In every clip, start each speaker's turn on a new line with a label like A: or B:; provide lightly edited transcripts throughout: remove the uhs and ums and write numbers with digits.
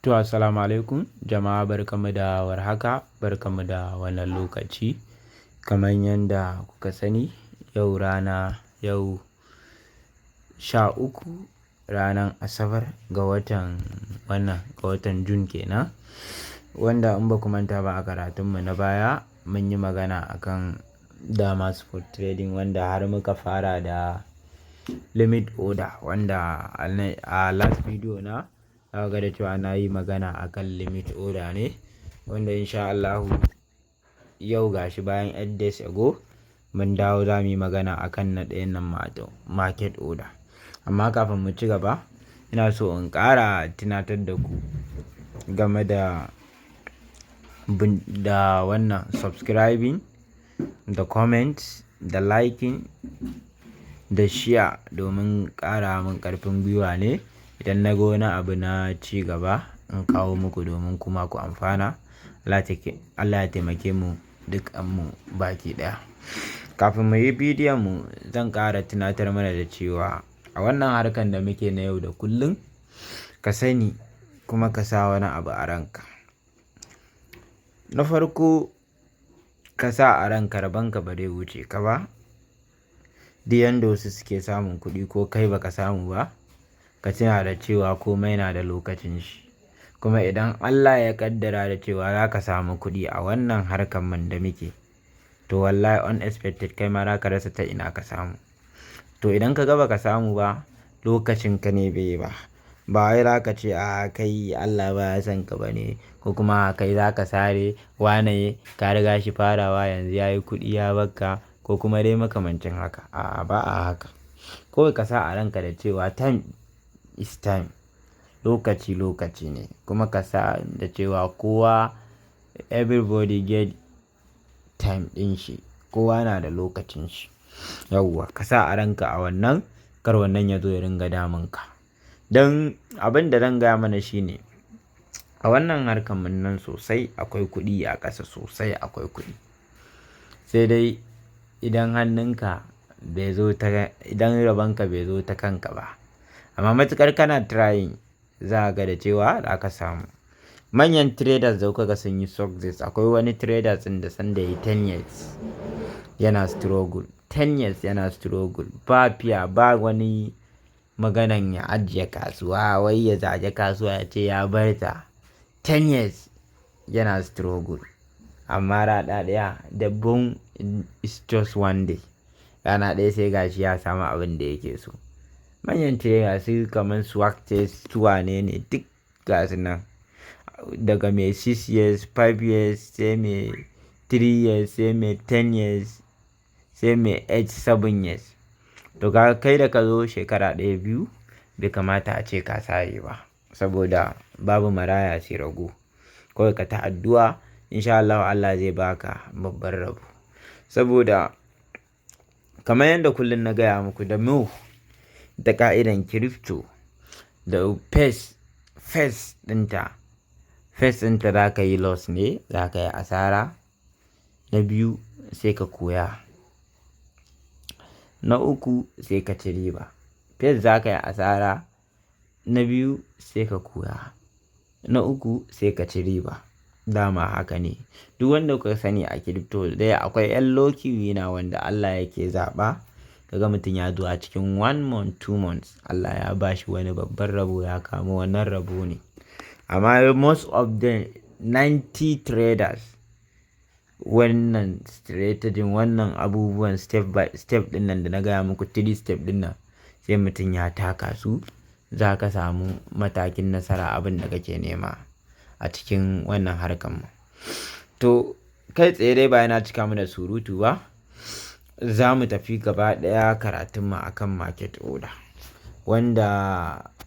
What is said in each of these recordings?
A: To, assalamu alaikum jama'a, barkamu da warhaka, barkamu da wannan lokaci. Kamar yadda kuka sani, yau 13 ranar Asabar ga watan Jun kenan. Wanda in ba ku manta ba a karatunmu na baya mun yi magana akan dama spot trading, wanda har muka fara da limit order, wanda a last video na ga da cewa na yi magana akan limit order ne, wanda insha Allahu yau gashi bayan 8 days ago mun dawo za mu yi magana akan na ɗayan nan market order. Amma kafin mu ci gaba, ina so in ƙara tunatar da ku game da wannan subscribing da comment da liking da share, domin ƙara min ƙarfin gwiwa ne idan na ga wani abu na ci gaba in kawo muku domin kuma ku amfana. Allah ya taimake mu mu baki ɗaya. Kafin mu yi bidiyon mu, zan ƙara tunatar mana da cewa a wannan harkan da muke na yau da kullum, ka sani kuma ka sa wani abu a ranka. Na farko, ka sa a ranka rabanka ba zai wuce ka ba. Duk yanda wasu suke samun kuɗi ko kai baka samu ba, ka tuna da cewa komai na da lokacin shi. Kuma idan Allah ya kaddara da cewa za ka samu kuɗi a wannan harkan man da muke, to wallahi unexpected kai ma za ka rasa ta ina ka samu. To idan ka ga baka samu ba, lokacin ka ne bai ba. Ba wai za ka ce a kai Allah ba ya san ka ba ne, ko kuma kai za ka sare wane ka riga shi farawa yanzu ya yi kuɗi ya bakka, ko kuma dai makamancin haka. A'a, ba a haka. Kawai ka sa a ranka da cewa time is time, lokaci ne. Kuma ka sa da cewa kowa, everybody get time ɗin shi, kowa na da lokacin shi. Yauwa, ka sa a ranka a wannan, kar wannan ya zo ya ringa damun ka. Don abin da zan gaya mana shine, a wannan harkan mun nan sosai akwai kuɗi a ƙasa, sosai akwai kuɗi. Sai dai idan rabanka bai zo ta kanka ba. Amma matuƙar kana trying, za ga da cewa za ka samu. Manyan traders da kuka ga sun yi success, akwai wani traders ɗin da sanda ya yi 10 years yana struggle. 10 years yana struggle, ba fiya, ba wani maganan ya ajiye kasuwa, wai ya zage kasuwa ya ce ya bar ta. 10 years yana struggle. Amma rana ɗaya, the boom is just one day. Rana ɗaya sai gashi ya samu abin da yake so. Manyan traders su kamar Swagtest, su wane ne duk gasu nan. Daga mai 6 years, 5 years, sai mai 3 years, sai mai 10 years, sai mai 8, 7 years. To kai da ka zo shekara 1-2, bai kamata a ce ka sare ba, saboda babu maraya sai rago. Kawai ka ta addu'a, insha Allah zai baka babban rabo. Saboda kamar yadda kullum na gaya muku, da move da ka'idan crypto da first ɗinta za ka yi loss ne, za ka yi asara. Na biyu sai ka koya. Na uku sai ka ci riba. First za ka yi asara, na biyu sai ka koya, na uku sai ka ci riba. Dama haka ne. Duk wanda kuka sani a crypto dai akwai 'yan lucky winner wanda Allah yake zaɓa. Kaga mutum ya zo a cikin 1 month, 2 months, Allah ya bashi wani babban rabo, ya kama wannan rabo ne. Amma most of the 90 traders, wannan strategy, wannan abubuwan step by step ɗin nan da na gaya muku, 3 step ɗin nan, sai mutum ya taka su, za ka samu matakin nasara, abin da kake nema a cikin wannan harkan mu. To kai tsaye dai ba yana cika mu da surutu ba, za mu tafi gaba ɗaya karatunmu akan market order. Wanda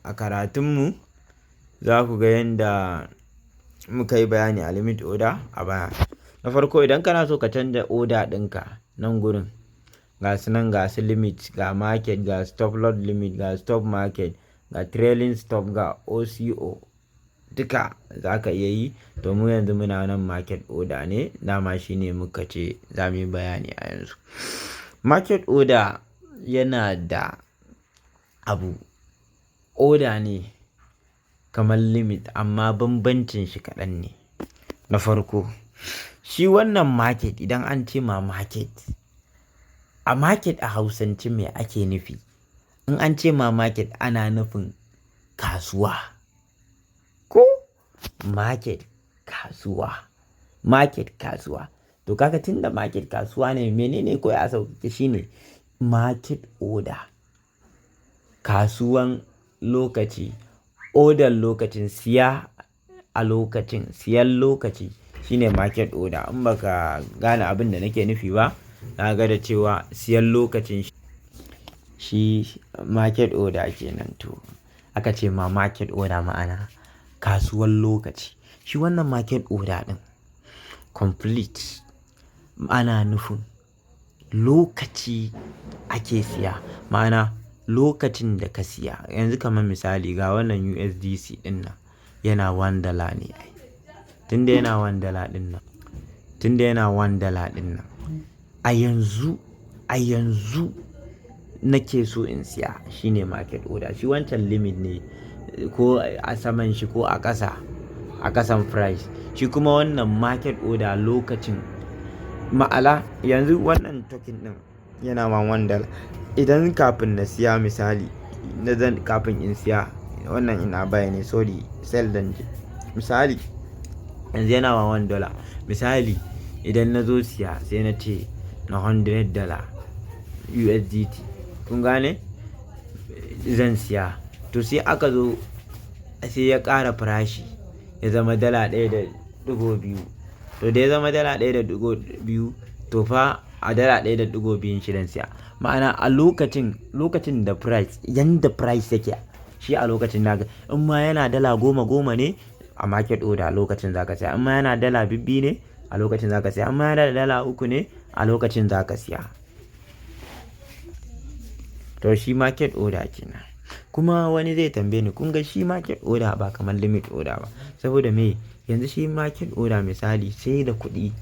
A: a karatunmu za ku ga yadda muka yi bayani a limit order a baya. Na farko, idan kana so ka canza order ɗinka, nan gurin ga su limit, ga market, ga stop loss limit, ga stop market, ga trailing stop, ga OCO, duka za ka iya yi. To mu yanzu muna nan market order ne, dama shi ne muka ce za mu yi bayani a yanzu. Market order yana da order ne kamar limit, amma bambancin shi kaɗan ne. Na farko, shi wannan market, idan an ce ma market, a market a hausance me ake nufi? In an ce ma market ana nufin kasuwa, ko market kasuwa, market kasuwa. To kaga tunda market kasuwa ne, menene kawai a sauƙaƙe shine market order. Kasuwan lokaci, order lokacin, siya a lokacin, siyan lokaci shine market order. In baka gane abin da nake nufi ba, na ga da cewa siyan lokacin shi market order kenan. To aka ce ma market order ma'ana kasuwan lokaci. Shi wannan market order ɗin complete ana nufin lokaci ake siya, ma'ana lokacin da ka siya. Yanzu kamar misali ga wannan USDC ɗin nan yana $1 ne. Tunda yana $1 ɗin nan, a yanzu nake so in siya, shine market order. Shi wancan limit ne, ko a saman shi ko a ƙasan price. Shi kuma wannan market order lokacin, ma'ana yanzu wannan token ɗin yana ma $1. Idan kafin na siya misali, kafin in siya, wannan ina buy ne, sorry, sell dan je. Misali yanzu yana ma $1. Misali idan na zo siya sai na ce na $100 USDT, kun gane? Zan siya. To sai aka zo sai ya ƙara farashi ya zama $1.2. To da ya zama $1.2, to fa a $1.2 shi dan siya. Ma'ana a lokacin da price, yanda price yake shi a lokacin naga, in ma yana $10 ne a market order lokacin zaka siya, in ma yana $2 ne a lokacin zaka siya, in ma yana $3 ne a lokacin zaka siya. To shi market order kenan. Kuma wani zai tambaye ni, kun ga shi market order ba kamar limit order ba. Saboda me? Yanzu shi market order misali sai da kuɗi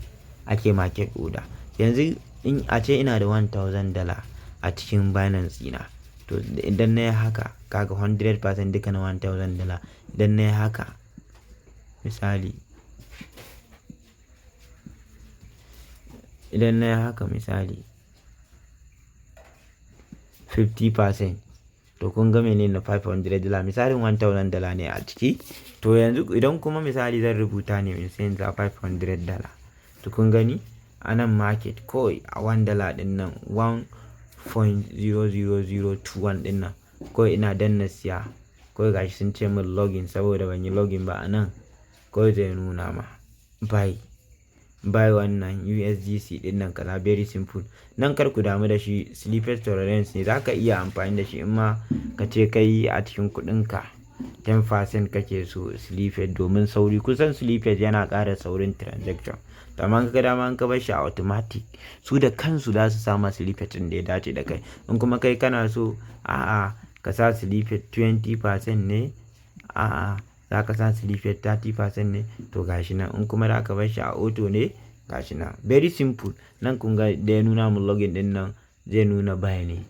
A: ake market order. Yanzu in a ce ina da $1,000 a cikin Binance ɗina, to idan na yi haka, kaga 100% duka na $1,000. Idan na yi haka misali, 50%, to kun ga menene $500, misalin $1,000 ne a ciki. To yanzu idan kuma misali zan rubuta ne in sai za $500, to kun gani a nan market kawai a $1 ɗin nan 1.00021 ɗin nan, kawai ina danna siya, kawai gashi sun ce min login, saboda ban yi login ba a nan, kawai zai nuna ma buy wannan USDC ɗin nan kaza, very simple. Nan kar ku damu da shi, slippage tolerance ne, zaka iya amfani da shi in ma ka ce kai a cikin kuɗinka 10% kake so slippage domin sauri. Kusan slippage yana ƙara saurin transaction. Amma ka dama in ka bar shi a automatic, su da kansu za su sama slippage ɗin da ya dace da kai. In kuma kai kana so ka sa slippage 20% ne, za ka sa slippage 30% ne, to gashi nan. In kuma za ka bar shi a auto ne, gashi nan. Very simple. Nan kun ga da ya nuna mun login ɗin nan zai nuna buy ne.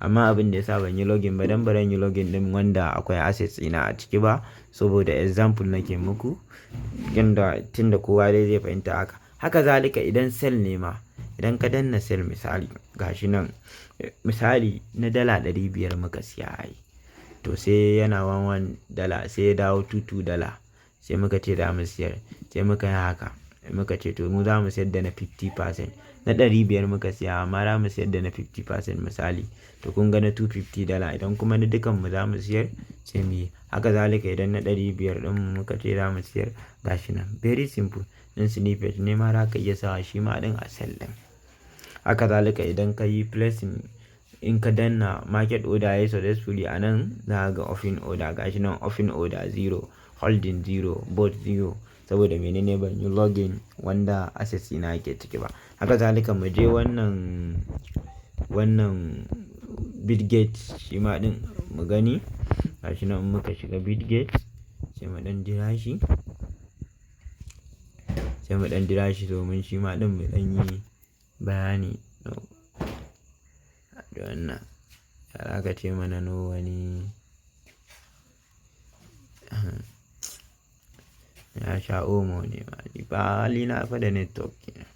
A: Amma abin da ya sa ban yi login ba, dan baran yi login ɗin wanda akwai assets ina a ciki ba, saboda example nake muku, tunda kowa dai zai fahimta haka. Haka zalika idan sell ne ma, idan ka danna sell misali, gashi nan misali na $500 muka siya ai, to sai yana $1 sai ya dawo $2, sai muka ce za mu siyar, sai muka yi haka, muka ce to mu za mu siyar da na 50%. Na $500 muka siya, amma za mu siyar da na 50% misali, to kun ga na $250. Idan kuma na dukan mu za mu siyar, sai mu yi haka zalika. Idan na $500 ɗin muka ce za mu siyar, gashi nan very simple. In snippet ne ma za ka iya sawa shi ma ɗin a sell ɗin. Haka zalika idan ka yi placing, in ka danna market order ya yi successfully, a nan za ka ga open order, gashi nan open order 0, holding 0, bot 0, saboda menene ban yi login wanda assets ina yake ciki ba. Haka zalika mu je wannan Bitget shi ma ɗin mu gani, gashi nan muka shiga Bitget, sai mu ɗan jira shi, domin shi ma ɗin mu ɗan yi bayani da wannan. Ya aka ce mana no wani na sha omo ne ma ba hali na fa da network kenan.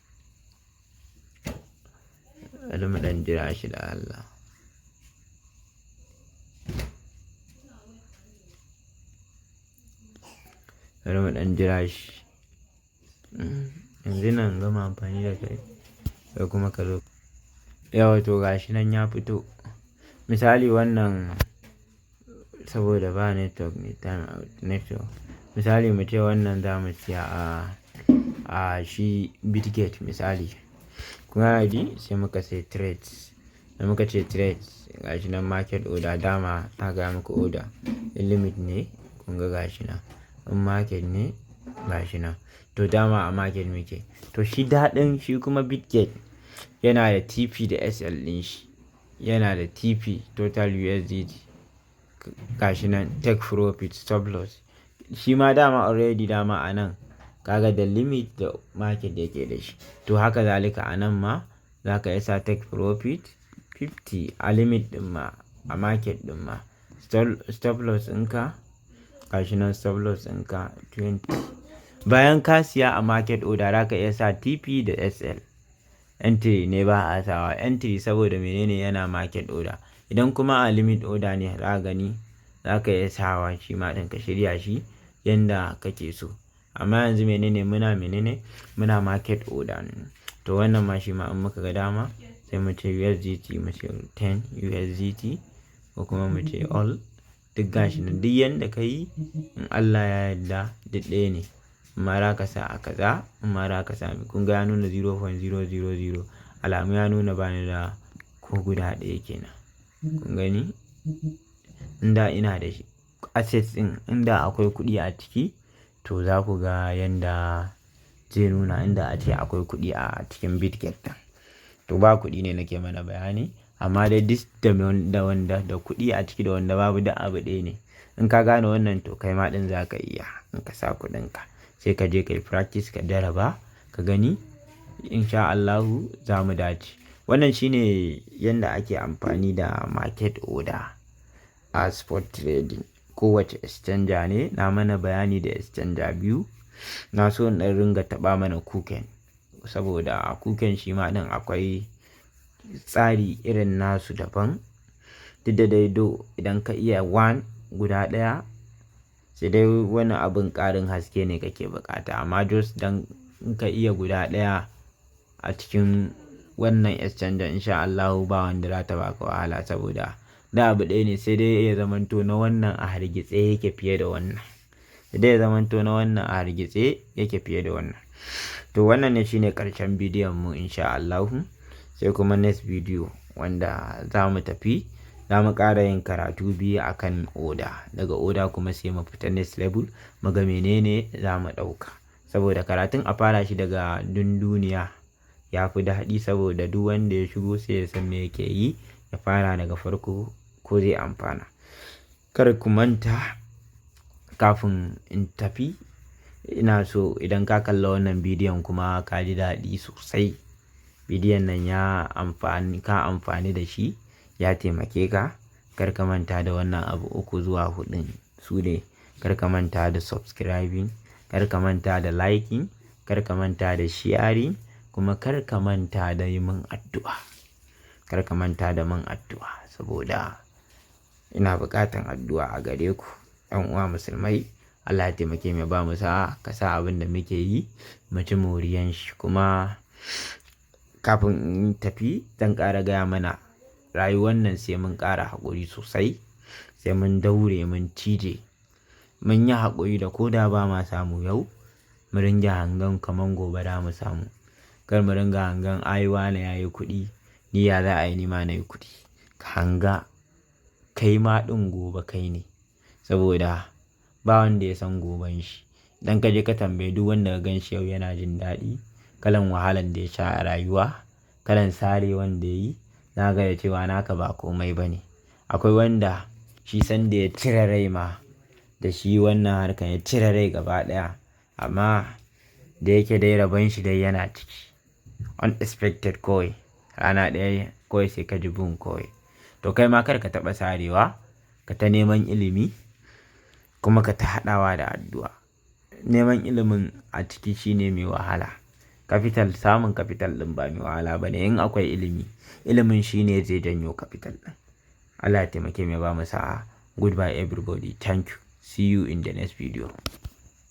A: Bari mu ɗan jira shi da Allah. Bari mu ɗan jira shi. Yanzu nan gama amfani da kai sai kuma ka zo. Yawa to gashi nan ya fito. Misali wannan saboda ba network ne, time out network. Misali mu ce wannan za mu siya a shi Bitget misali. Kuna ji sai muka sai trades. Da muka ce trades gashi nan market order dama ta gaya muku order. In limit ne kun ga gashi nan. In market ne gashi nan. To dama a market muke. To shi daɗin shi kuma Bitget yana da TP da SL ɗin shi. Yana da TP total USDT gashi nan take profit stop loss. Shi ma dama already dama a nan kaga da limit da market yake da shi. To haka zalika a nan ma za ka isa take profit 50 a limit ɗin ma a market ɗin ma. Stop loss ɗinka gashi nan stop loss ɗinka 20. Bayan ka siya a market order za ka iya sa TP da SL. Entry ne ba a sawa entry saboda menene yana market order. Idan kuma a limit order ne za ka gani za ka iya sawa shi ma ɗin ka shirya shi yanda kake so. Amma yanzu muna market order ne. To wannan ma shi ma in muka ga dama sai mu ce USDT mu ce 10 USDT ko kuma mu ce all duk gashi nan duk yanda ka yi in Allah ya yarda duk ɗaya ne. Amma za ka sa a kaza amma za ka sami kun ga ya nuna 0.000 alamu ya nuna bani da ko guda ɗaya kenan. Kun gani? Inda ina da shi assets ɗin inda akwai kuɗi a ciki to za ku ga yanda zai nuna inda a ce akwai kuɗi a cikin Bitget ɗin. To ba kuɗi ne nake mana bayani amma dai dis da wanda da kuɗi a ciki da wanda babu da abu ɗaya ne. In ka gane wannan to kai ma ɗin za ka iya in ka sa kuɗinka sai ka je ka yi practice ka jaraba ka gani insha Allahu za mu dace. Wannan shine yanda ake amfani da market order a spot trading. Kowace exchanger ne na mana bayani da exchanger biyu. Na so in ɗan ringa taɓa mana Kuken saboda a Kuken shi ma ɗin akwai tsari irin nasu daban. Duk da dai idan ka iya guda ɗaya sai dai wani abin ƙarin haske ne kake buƙata amma just dan ka iya guda ɗaya a cikin wannan exchanger insha Allahu ba wanda za ta baka wahala saboda da abu ɗaya ne sai dai ya zamanto na wannan a hargitse yake fiye da wannan. Sai ya zamanto na wannan a hargitse yake fiye da wannan. To wannan ne shine ƙarshen bidiyon mu insha Allahu. Sai kuma next video wanda za mu tafi za mu ƙara yin karatu biyu akan order. Daga order kuma sai mu fita next level mu ga menene za mu ɗauka. Saboda karatun a fara shi daga duniya ya fi daɗi saboda duk wanda ya shigo sai ya san me yake yi ya fara daga farko ko zai amfana. Kar ku manta kafin in tafi ina so idan ka kalla wannan bidiyon kuma ka ji daɗi sosai. Bidiyon nan ka amfani da shi ya taimake ka. Kar ka manta da wannan abu 3 zuwa 4 su ne. Kar ka manta da subscribing, kar ka manta da liking, kar ka manta da sharing kuma kar ka manta da yi min addu'a. Kar ka manta da min addu'a saboda ina buƙatan addu'a a gare ku ɗan uwa musulmai. Allah ya taimake mu ba mu sa'a ka sa abin da muke yi mu ci moriyan shi. Kuma kafin in tafi zan ƙara gaya mana rayuwar nan sai mun ƙara haƙuri sosai. Sai mun daure mun cije mun yi haƙuri da ko da ba ma samu yau mu ringa hangen kaman gobe da mu samu. Kar mu ringa hangen ai wane yayi kuɗi ni ya za a yi ni ma na yi kuɗi. Ka hanga kai ma ɗin gobe kai ne saboda ba wanda ya san goben shi. Idan ka je ka tambayi duk wanda ka gan shi yau yana jin daɗi kalan wahalan da ya sha a rayuwa kalan sare wanda ya yi za ga da cewa naka ba komai ba ne. Akwai wanda shi sanda ya cire rai ma da shi wannan harkar ya cire rai gaba ɗaya amma da yake dai rabon shi dai yana ciki unexpected kawai rana ɗaya kawai sai ka ji boom kawai. To kai ma kar ka taɓa sarewa ka ta neman ilimi kuma ka ta haɗawa da addu'a. neman ilimin a ciki shine mai wahala. Samun capital ɗin ba mai wahala bane. In akwai ilimin shine zai janyo capital ɗin. Allah ya taimake mu ya bamu sa'a. Goodbye everybody. Thank you. See you in the next video.